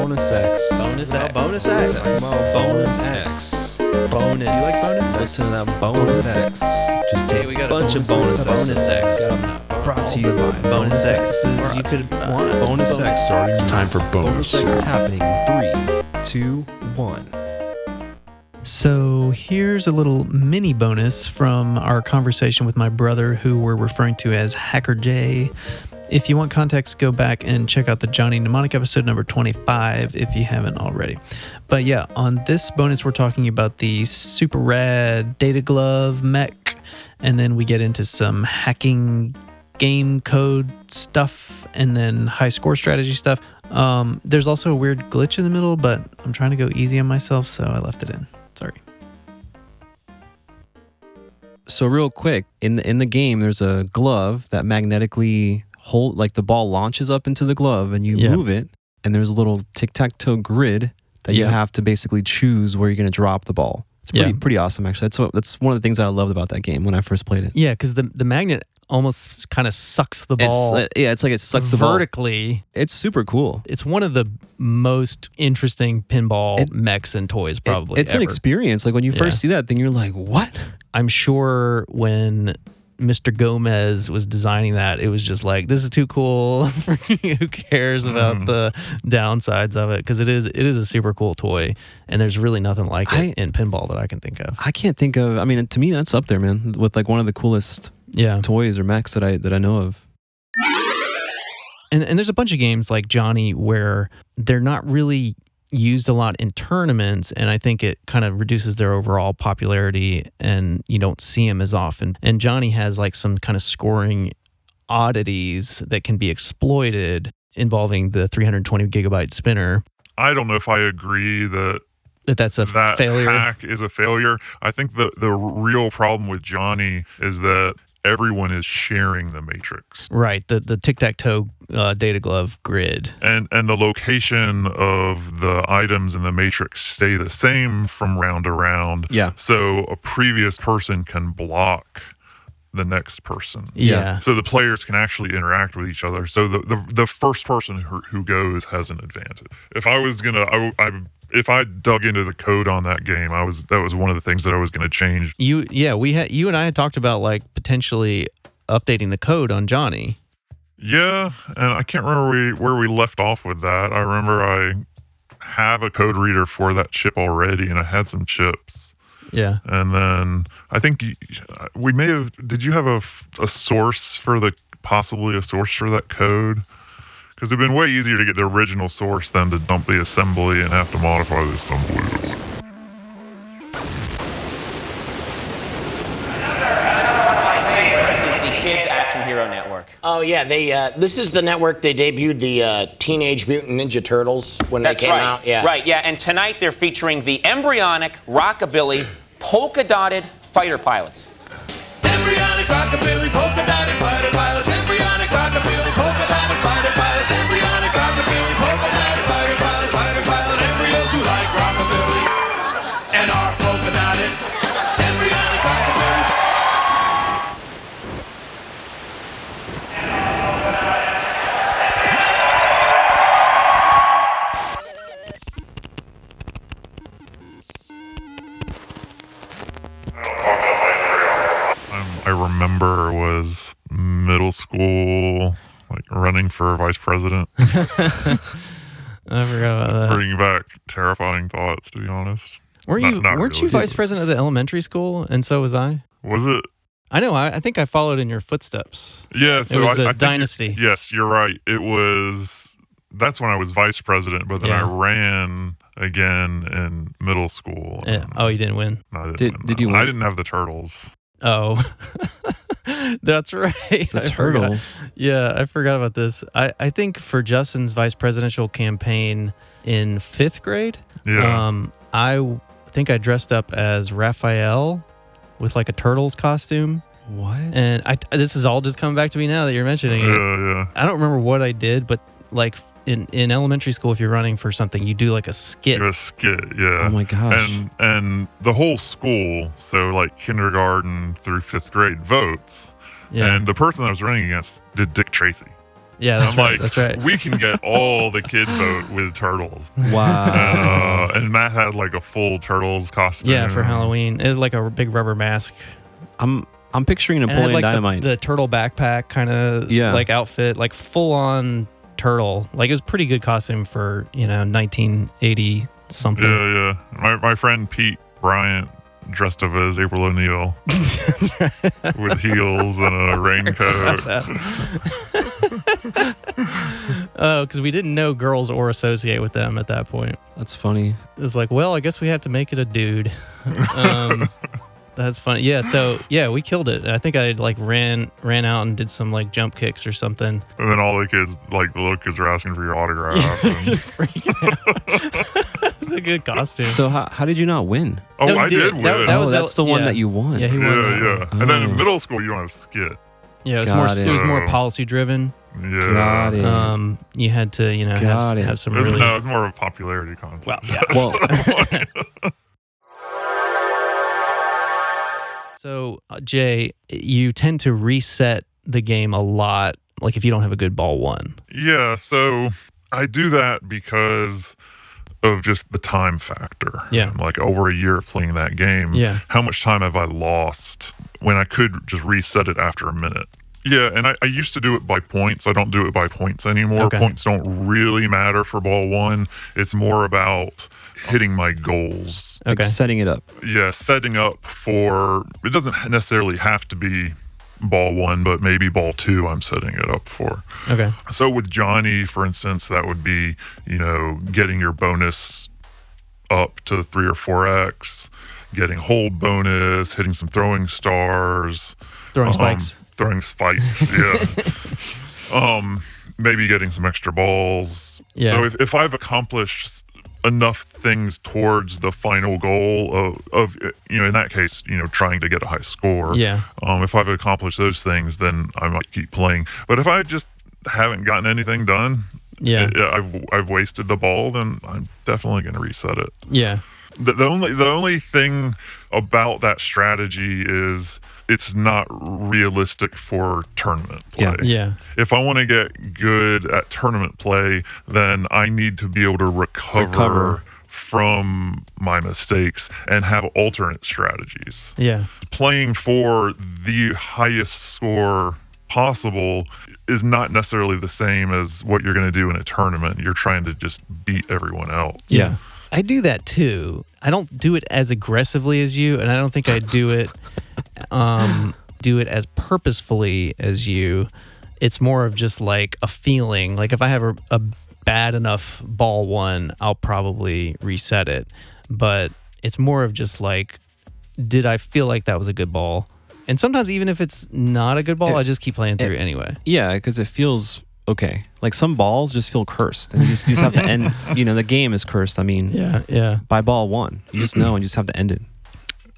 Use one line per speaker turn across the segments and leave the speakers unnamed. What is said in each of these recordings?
bonus X.
Bonus X. Bonus X.
Bonus X.
Bonus.
You like bonus X?
Listen to that bonus X.
Just
Hey, we got a
bunch of bonus
bonus X.
Brought to you by
Bonus X's you could want.
Bonus X. Starting.
It's time for bonus.
Bonus X is happening in 3, 2, 1.
So here's a little mini bonus from our conversation with my brother, who we're referring to as Hacker J. If you want context, go back and check out the Johnny Mnemonic episode number 25 if you haven't already. But yeah, on this bonus, we're talking about the super rad data glove mech, and then we get into some hacking game code stuff and then high score strategy stuff. There's also a weird glitch in the middle, but I'm trying to go easy on myself, so I left it in. Sorry.
So real quick, in the game, there's a glove that magnetically hold, like the ball launches up into the glove, and you move it, and there's a little tic-tac-toe grid that you have to basically choose where you're going to drop the ball. It's pretty awesome, actually. That's one of the things that I loved about that game when I first played it.
Yeah, because the magnet almost kind of sucks the ball.
It's like it sucks the ball
vertically.
It's super cool.
It's one of the most interesting pinball mechs and toys probably
It's
ever.
an experience. Like when you first see that thing, you're like, what?
I'm sure when Mr. Gomez was designing that, it was just like, this is too cool. Who cares about the downsides of it? Because it is a super cool toy, and there's really nothing like it in pinball that I can think of.
I can't think of. I mean, to me, that's up there, man. With like one of the coolest toys or mechs that I know of.
And there's a bunch of games like Johnny where they're not really used a lot in tournaments, and I think it kind of reduces their overall popularity, and you don't see them as often. And Johnny has like some kind of scoring oddities that can be exploited involving the 320 gigabyte spinner.
I don't know if I agree
That's a failure.
Hack is a failure. I think the real problem with Johnny is that everyone is sharing the matrix.
Right, the tic-tac-toe data glove grid.
And the location of the items in the matrix stay the same from round to round.
Yeah.
So a previous person can block the next person.
Yeah.
So the players can actually interact with each other. So the first person who goes has an advantage. If I was if I dug into the code on that game, that was one of the things that I was going to change.
You and I had talked about like potentially updating the code on Johnny.
Yeah, and I can't remember where we left off with that. I remember I have a code reader for that chip already, and I had some chips.
Yeah.
And then I think we may have. Did you have a source for possibly a source for that code? Because it'd been way easier to get the original source than to dump the assembly and have to modify the assemblies.
Is the Kids Action Hero Network.
Oh yeah, this is the network they debuted the Teenage Mutant Ninja Turtles when they came out. Yeah.
Right, yeah, and tonight they're featuring the embryonic rockabilly polka-dotted fighter pilots.
Embryonic rockabilly polka-dotted fighter pilots. Embryonic rockabilly polka-dotted fighter pilots. Embryonic rockabilly polka-dotted fighter pilots. Fighter pilot embryos who like rockabilly and are polka-dotted. Embryonic rockabilly.
I remember was middle school, like running for vice president.
I forgot about that.
Bringing back terrifying thoughts, to be honest.
Weren't you vice president of the elementary school? And so was I.
Was it?
I know. I think I followed in your footsteps.
Yeah. So
it was
I
a
think
dynasty.
Yes, you're right. It was. That's when I was vice president, but then I ran again in middle school.
Oh, you didn't win?
No, I didn't win.
Did you win?
I didn't have the turtles.
Oh, that's right.
The turtles.
Yeah, I forgot about this. I think for Justin's vice presidential campaign in 5th grade, I think I dressed up as Raphael with like a turtles costume.
What?
And this is all just coming back to me now that you're mentioning it.
Yeah.
I don't remember what I did, but like in elementary school, if you're running for something, you do like a skit.
A skit, yeah.
Oh my gosh.
And the whole school, so like kindergarten through 5th grade votes. Yeah. And the person I was running against did Dick Tracy.
Yeah, that's
I'm
right.
like,
That's right.
we can get all the kid boat with turtles.
Wow.
And Matt had like a full turtles costume.
Yeah, for Halloween. It had like a big rubber mask.
I'm picturing
And it had
Napoleon
like
Dynamite.
the turtle backpack kind of like outfit, like full on turtle. Like it was a pretty good costume for, 1980 something.
Yeah. My friend Pete Bryant dressed up as April O'Neil with heels and a raincoat.
Oh, because we didn't know girls or associate with them at that point.
That's funny.
It was like, well, I guess we have to make it a dude. That's funny. Yeah, so we killed it. I think I like ran out and did some like jump kicks or something.
And then all the kids, like the little kids, are asking for your autograph.
Just freaking out. It's a good costume.
So how did you not win?
Oh,
No,
I did win.
That's the one that you won.
Yeah, he won.
Yeah. And then in middle school, you don't have skit.
Yeah, it
Got
was more policy driven.
Yeah.
Got it.
You had to, have some really.
No, it's more of a popularity contest.
Well, yeah.
Well,
So, Jay, you tend to reset the game a lot, like if you don't have a good ball one.
Yeah, so I do that because of just the time factor.
Yeah.
Like over a year of playing that game.
Yeah.
How much time have I lost when I could just reset it after a minute? Yeah, and I used to do it by points. I don't do it by points anymore.
Okay.
Points don't really matter for ball one. It's more about hitting my goals.
like setting it up.
Yeah, setting up for, it doesn't necessarily have to be ball one, but maybe ball two I'm setting it up for.
Okay.
So with Johnny, for instance, that would be, getting your bonus up to 3 or 4x, getting hold bonus, hitting some throwing stars.
Throwing spikes.
Throwing spikes, yeah. Maybe getting some extra balls.
Yeah.
So if I've accomplished enough things towards the final goal of in that case, trying to get a high score.
Yeah.
If I've accomplished those things, then I might keep playing. But if I just haven't gotten anything done, I've wasted the ball, then I'm definitely going to reset it.
Yeah.
The only thing about that strategy is it's not realistic for tournament play.
Yeah.
If I want to get good at tournament play, then I need to be able to recover from my mistakes and have alternate strategies.
Yeah.
Playing for the highest score possible is not necessarily the same as what you're going to do in a tournament. You're trying to just beat everyone else.
Yeah. I do that too. I don't do it as aggressively as you, and I don't think I do it as purposefully as you. It's more of just like a feeling. Like if I have a bad enough ball one, I'll probably reset it. But it's more of just like, did I feel like that was a good ball? And sometimes even if it's not a good ball, I just keep playing through it anyway.
Yeah, because it feels okay. Like some balls just feel cursed, and you just have to end. The game is cursed. I mean,
yeah.
By ball one, you just know, and you just have to end it.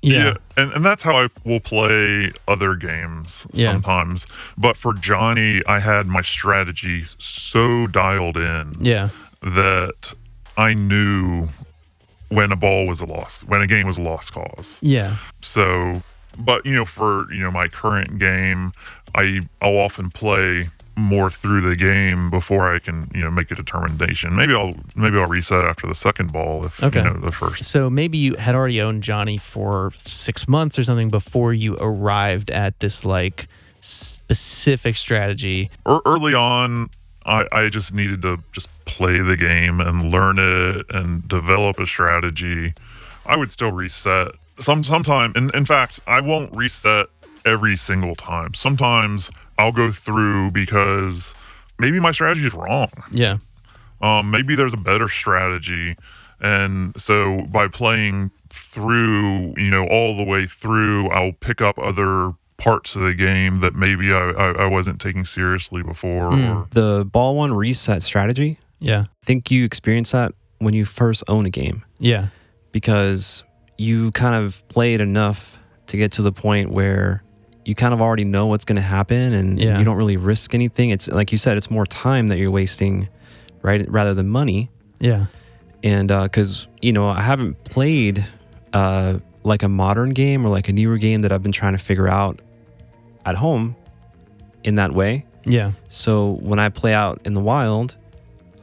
Yeah. And that's how I will play other games sometimes. But for Johnny, I had my strategy so dialed in that I knew when a ball was a loss, when a game was a lost cause.
Yeah.
So, but for my current game, I'll often play more through the game before I can make a determination. Maybe I'll reset after the second ball if the first.
So maybe you had already owned Johnny for 6 months or something before you arrived at this like specific strategy.
Early on, I just needed to just play the game and learn it and develop a strategy. I would still reset sometime. In fact, I won't reset every single time. Sometimes I'll go through because maybe my strategy is wrong.
Yeah.
Maybe there's a better strategy. And so by playing through, all the way through, I'll pick up other parts of the game that maybe I wasn't taking seriously before. Or,
The ball one reset strategy.
Yeah.
I think you experience that when you first own a game.
Yeah.
Because you kind of played enough to get to the point where you kind of already know what's going to happen, and you don't really risk anything. It's like you said, it's more time that you're wasting, right, rather than money.
Yeah.
And because I haven't played like a modern game or like a newer game that I've been trying to figure out at home in that way.
Yeah.
So when I play out in the wild,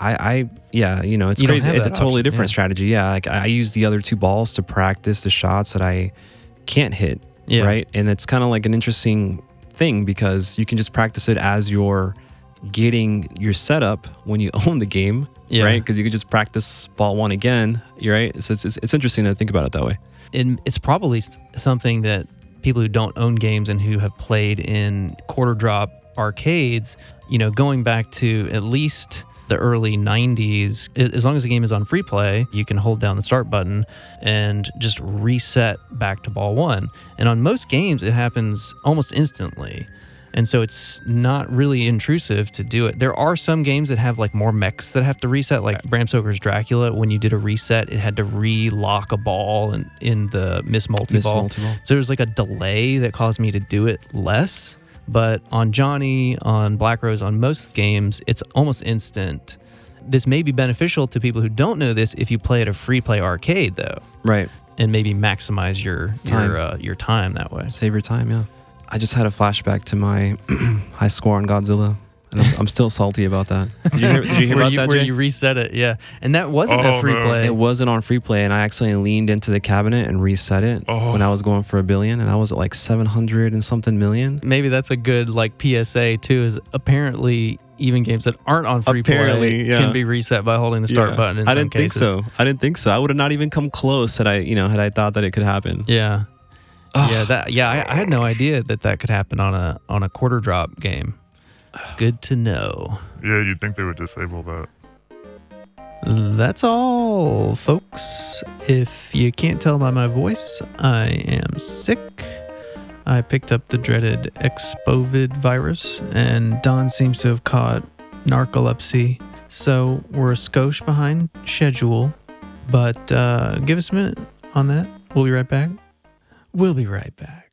it's crazy. It's a totally different strategy. Yeah, like I use the other 2 balls to practice the shots that I can't hit, right? And it's kind of like an interesting thing because you can just practice it as you're getting your setup when you own the game, right? Because you can just practice ball 1 again, right? So it's interesting to think about it that way.
And it's probably something that people who don't own games and who have played in quarter drop arcades, going back to at least the early 90s, as long as the game is on free play, you can hold down the start button and just reset back to ball 1. And on most games, it happens almost instantly. And so it's not really intrusive to do it. There are some games that have like more mechs that have to reset, like Bram Stoker's Dracula. When you did a reset, it had to re-lock a ball in the Miss Multi-Ball. So there was like a delay that caused me to do it less. But on Johnny, on Black Rose, on most games, it's almost instant. This may be beneficial to people who don't know this if you play at a free play arcade, though.
Right.
And maybe maximize your time that way.
Save your time, yeah. I just had a flashback to my high score on Godzilla, and I'm still salty about that. Did you hear about that,
Where
Jay?
you reset it, yeah. And that wasn't a free play.
It wasn't on free play, and I actually leaned into the cabinet and reset it when I was going for $1 billion, and I was at like 700 and something million.
Maybe that's a good like PSA too, is apparently even games that aren't on free play can be reset by holding the start button in some cases.
I didn't think so. I would have not even come close had I thought that it could happen.
Yeah. I had no idea that could happen on a quarter drop game. Good to know.
Yeah, you'd think they would disable that.
That's all, folks. If you can't tell by my voice, I am sick. I picked up the dreaded Expovid virus, and Don seems to have caught narcolepsy. So we're a skosh behind schedule, but give us a minute on that. We'll be right back. We'll be right back.